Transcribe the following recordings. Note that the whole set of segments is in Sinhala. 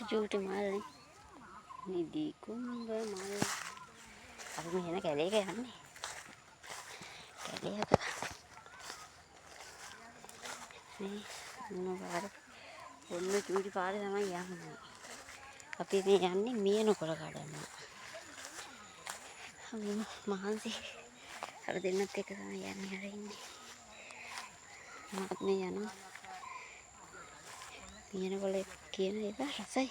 චූටි මල් නිදි කුඹ මල්. අපි මෙහෙන කැලේක යන්නේ. කැලේක මේ මොනවාර ඔන්න චූටි පාරේ තමයි යන්නේ. අපි මේ යන්නේ මියනකොළ කඩන්න. අපි මහන්සි අර දෙන්නත් එක්ක තමයි යන්නේ අර ඉන්නේ. මාත් මේ යනවා. මියනකොළ කියන එක රසයි.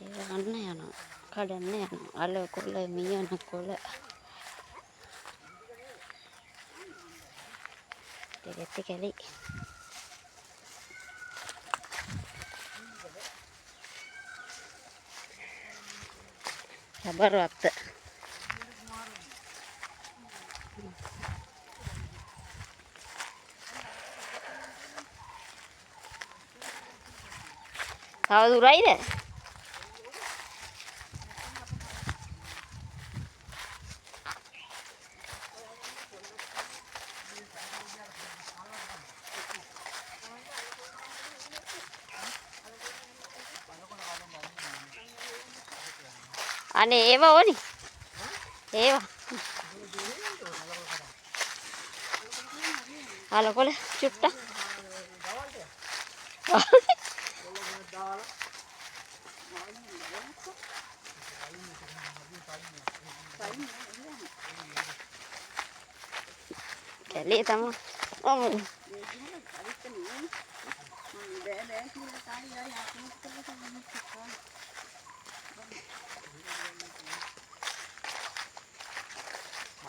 ඒක ගන්න යනවා. කඩන්න යනවා. අල කොළ මියනකොළ. දෙකත් කැලේ. Sabar waktu. Tahu durai deh. Aneh Eva oni. Eva. Halo kole cupta. Kali tamu. Oh.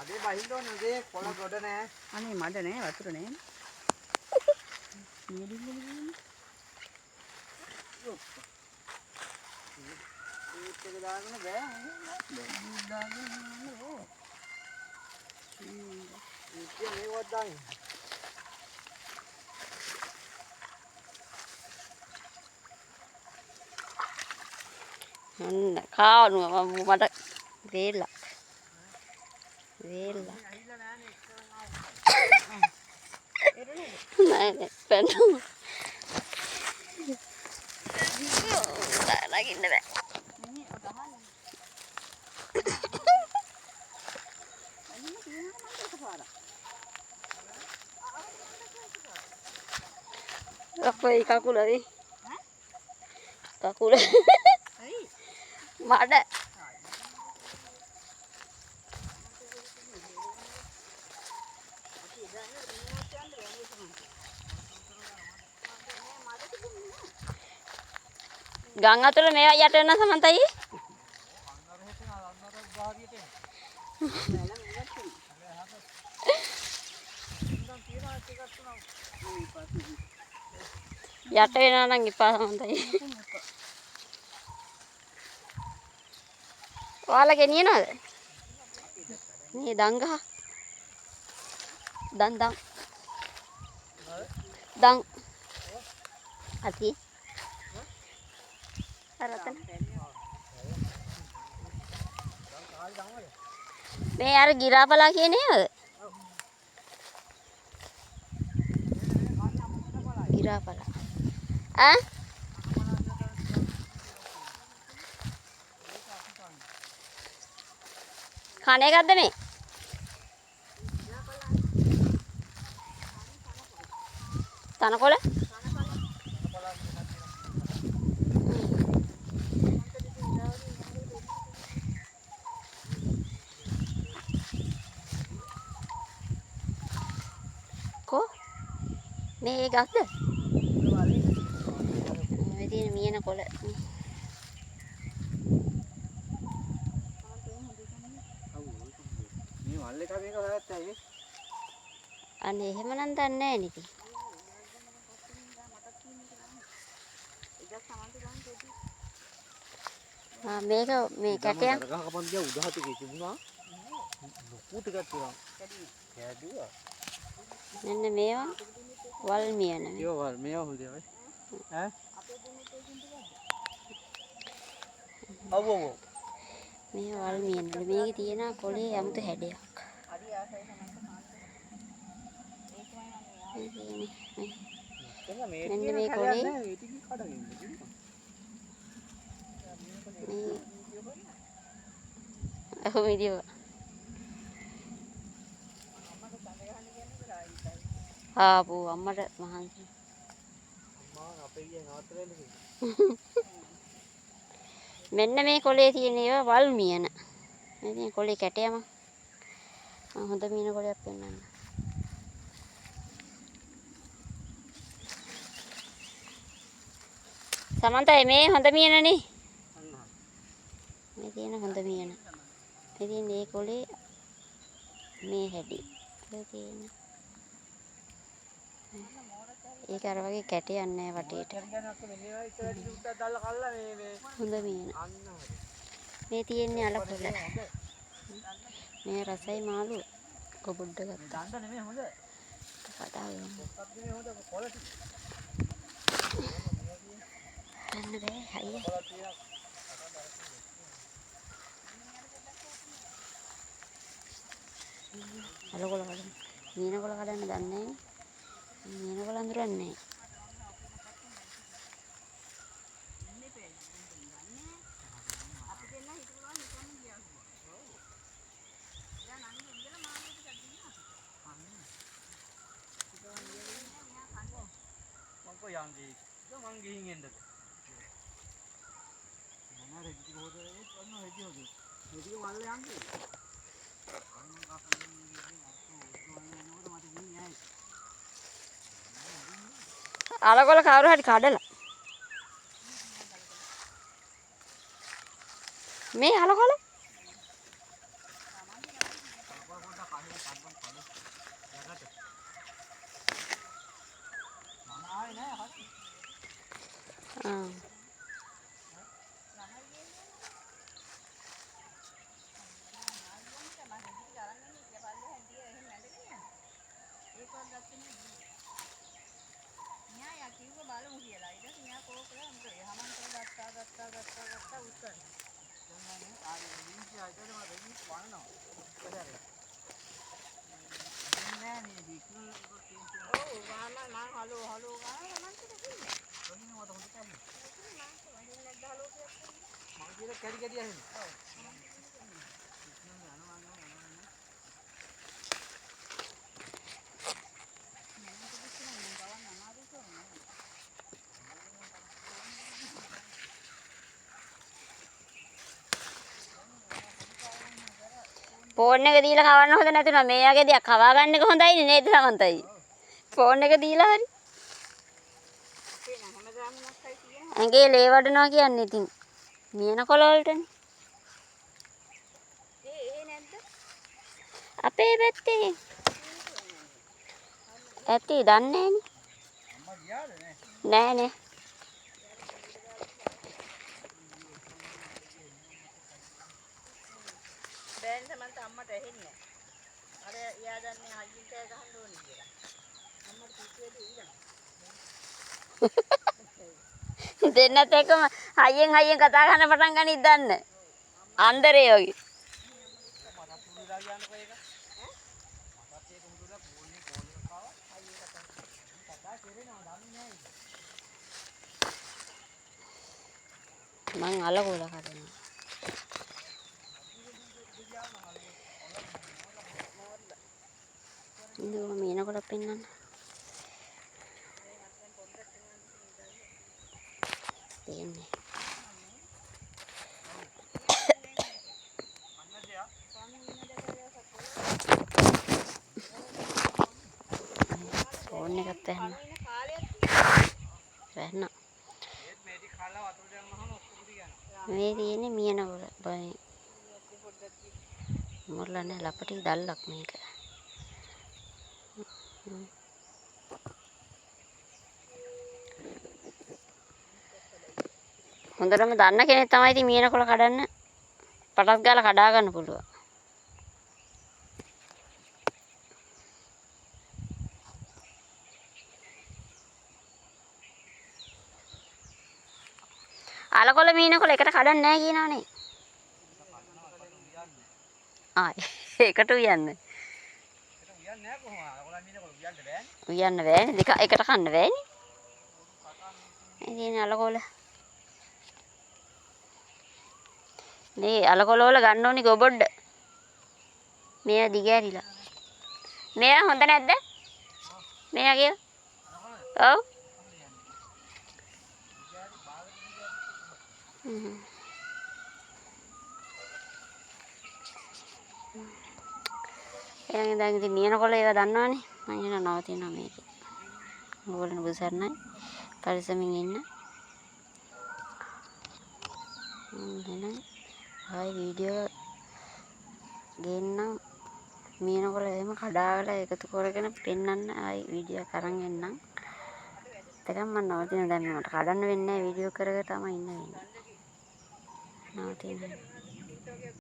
මඩේ බහින්න ඕනේ නේද? කොළ ගොඩ නෑ. අනේ මඩ නෑ වතුර නෑ. ඒත් එක දාගෙන බෑ. දාගෙන ඕ. ඒත් මේවත් දාගෙන. Kau nu ada vela. Vela. Nah, penuh. Lagi ni deh. Apa kaku lagi? Kaku lagi. Mana? Gang atur මේවා යට වෙන සමන්තයි. යට වෙනවා නම් ඉපා සමන්තයි. ඔයාලා ගෙනියනවද? මේ දංගහ. දන්. දන්. අති. අරතන. මේ අර ගිරාපලා කියන්නේ නේද? ගිරාපලා. ඈ? කණ එකක්ද මේ? තනකොළ? Ko? මේ ගස්ද? මේ තියෙන මියනකොළ. මල්ලේ කමේක වැවැත්තා ඒ. අනේ එහෙමනම් දන්නේ නැහැ නේ ඉතින්. මේක මේ කැටයක් ගහකපන් ගියා උදහටේ තිබුණා. ලොකු ටිකක් තියනවා. කැඩුවා. මෙන්න මේවා වල් මියන. ඒවා වල් මේවා හොදේ ඔය. ඈ? ඔව්. මේ වල් මියන. මේකේ තියෙන කොළේ යමුතු හැඩයක්. මෙන්න මේ කොලේ මේ අහු වීඩියෝ ආපු අම්මට මහන්සි මෙන්න මේ කොලේ තියෙන ඒවා වල් මියන. මේ කොලේ කැටයම හොඳ මීන කොලයක් පෙන්නන්න. සමන්තයි මේ හොඳ මීනනේ. මේ තියෙන හොඳ මීන. මේ තියෙන මේ කොලේ මේ හැඩි. ඒ තියෙන. ඒක අර වගේ කැටයක් නැහැ වටේට. හොඳ මීන. මේ තියෙන්නේ අලකොල. මේ රසයි මාළු කොබුඩ ගත්තා. දණ්ඩ නෙමෙයි හොඳ. කතාවේ. අන්න බෑ අයියේ. අලකොල කඩන්න. මීන කොල කඩන්න දන්නේ නැහැ. මීන කොල අඳුරන්නේ නැහැ. අලකොල කවුරු හරි කඩලා මේ අලකොල ෆෝන් එක දීලා කවන්න හොඳ නැතුණා. මේ යගේ දෙයක් කවා ගන්න එක හොඳයිනේ නේද සමන්තයි? ෆෝන් එක දීලා හරි. ඇඟේ ලේ වඩනවා කියන්නේ ඉතින් මියන කොළ වලටනේ. ඒ නැද්ද? අපේ පැත්තේ. ඇති දන්නේ නැහනේ. අම්මා ගියාද නෑ? නෑ. දැන් සමන්ත අම්මට ඇහෙන්නේ නැහැ. අර එයා දන්නේ හයියෙන් කෑ ගහන්න ඕනේ කියලා. අම්මට පිටුවේදී ඉන්නවා. දෙන්නත් එක්කම හයියෙන් කතා කරන්න පටන් ගනිත් දන්න. අන්දරේ වගේ. මං අලකොල කඩනවා. ඉතින් මීන කොටක් පෙන්නන්න. තියෙන්නේ. ෆෝන් එකත් වැහුණා. වැහුණා. මේ තියෙන්නේ මීන කොළ. බයි. මොරලා නැහැ ලපටි දැල්ලක් මේක. හොඳටම දන්න කෙනෙක් තමයි ඉතින් මීන කොළ කඩන්න පටස් ගාලා කඩා ගන්න පුළුවන්. අලකොළ මීන කොළ එකට කඩන්නේ නැහැ කියනවනේ. ඒකට උයන්නේ. උයන්න බෑනේ. දෙක එකට කන්න බෑනේ. ඉතින් අලකොල මේ අලකොල වල ගන්න ඕනි ගොබොඩ්ඩ. මේ දිගෑරිලා. මෙයා හොඳ නැද්ද? මෙයාගේ. ඔව්. එහෙනම් දැන් ඉතින් මියනකොළ ඒවා දන්නවනේ. මම එන නවතිනවා මේකේ. ඕගොල්ලෝ බුසරණයි. පරිස්සමින් ඉන්න. එහෙනම් ආයි වීඩියෝ ගේන්නම්. මියනකොළ එහෙම කඩාවැලා එකතු කරගෙන පෙන්නන්න ආයි වීඩියෝ එකක් අරන් එන්නම්. එතකම් මම නවතිනවා. දැන් මට කඩන්න වෙන්නේ නැහැ වීඩියෝ කර කර තමයි ඉන්න වෙන්නේ. නවතිනවා.